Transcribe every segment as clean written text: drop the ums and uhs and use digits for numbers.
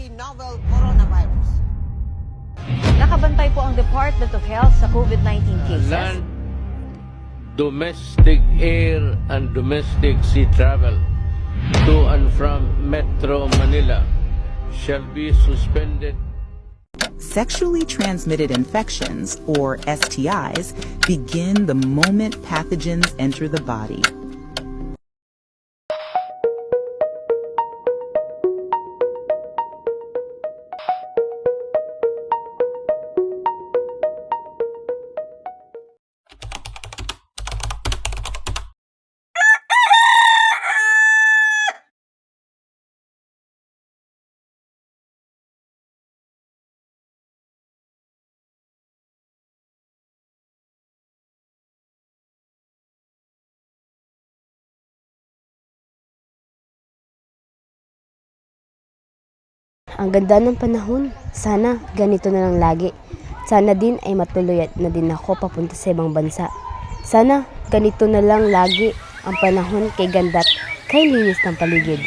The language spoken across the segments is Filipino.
emergency novel coronavirus. Nakabantay po ang Department of Health sa COVID-19 cases. Land, domestic air and domestic sea travel to and from Metro Manila shall be suspended. Sexually transmitted infections, or STIs, begin the moment pathogens enter the body. Ang ganda ng panahon. Sana ganito na lang lagi. Sana din ay matuloy na din ako papunta sa ibang bansa. Sana ganito na lang lagi ang panahon kay ganda't kay linis ng paligid.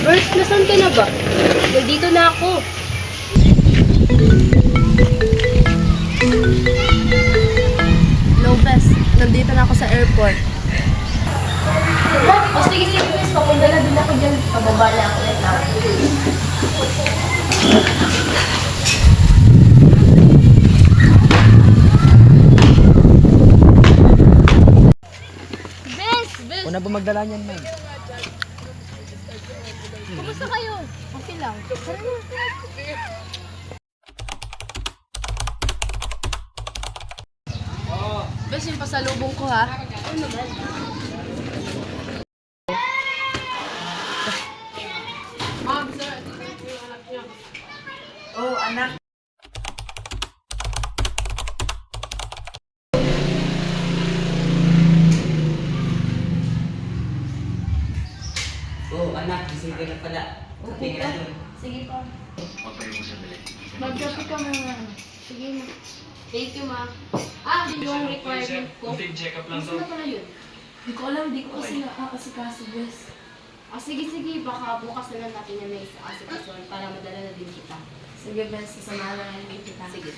First, nasan ka na ba? Dito na ako. Lopez, nandito na ako sa airport. O sige, miss, papunta na din ako dyan. Pababa na ako ulit. Bes! Una ba magdala niyan, Meg? Kumusta kayo? Okay lang. Tara na. Bes, yung pasalubong ko ha. Ano naman? Oh, anak. Oo, anak. Gising ka na pala. Okay ka na dun. Sige pa. Mag-copy ka muna. Sige na. Thank you, ma. Yung requirement ko. Gusto na pala yun. Hindi ko alam, hindi ko kasi nakakasikaso, Bes. Sige. Baka bukas na lang natin yan na isa-asikason para madala na din kita. Sige, Bes. Sasamahan na lang kita. Sige.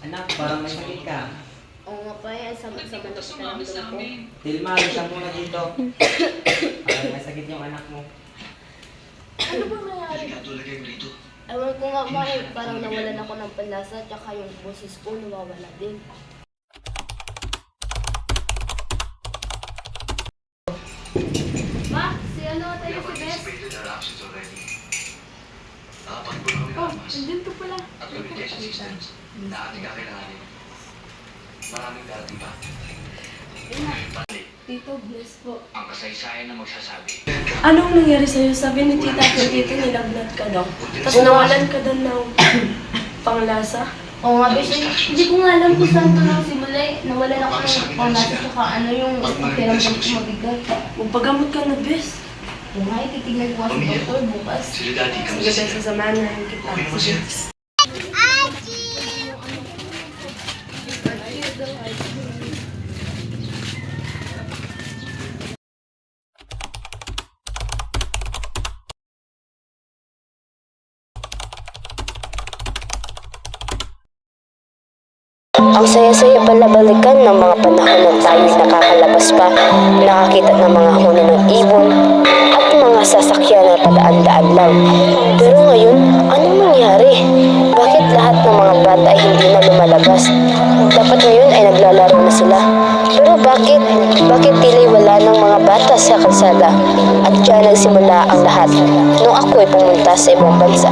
Anak, parang may sakit ka. Oo nga pa yan. Sama-sama na kita ng tulog ko. Dilma, isa muna dito. Parang may sakit yung anak mo. Ano ba nangyari? Ewan ko nga ba, parang nawalan ako ng panlasa tsaka yung boses ko nawawala din. Ma, si ano tayo si Bes? Oh, nandito pala. At communication systems na ating kakailanganin. Maraming darating pa. Tito, bless po. Ang kasaysayan na magsasabi. Anong nangyari sa'yo? Sabi ni tita ko dito nilagnat ka daw. Tapos nawalan ka daw ng panglasa. Oo nga, Bes. Hindi ko nga alam kung saan ito nagsimula eh. Nawalan ako ng panlasa tsaka ano yung pakiramdam ko mabigat. Magpagamot ka na, Bes. Oo nga, titignan ko sa doktor bukas. Sila dati ka Sige, Bes, sasamahan na rin kita. Sige. Ang saya-saya pala balikan ng mga panahon na tayo'y nakakalabas pa nakakita ng mga huni ng ibon at mga sasakyan na padaan-daan lang. Pero ngayon, anong nangyari? Bakit lahat ng mga bata ay hindi na lumalabas? Dapat ngayon ay naglalaro na sila. Pero bakit? Bakit tila'y wala ng mga bata sa kalsada? At diyan nagsimula ang lahat nung ako ay pumunta sa ibang bansa.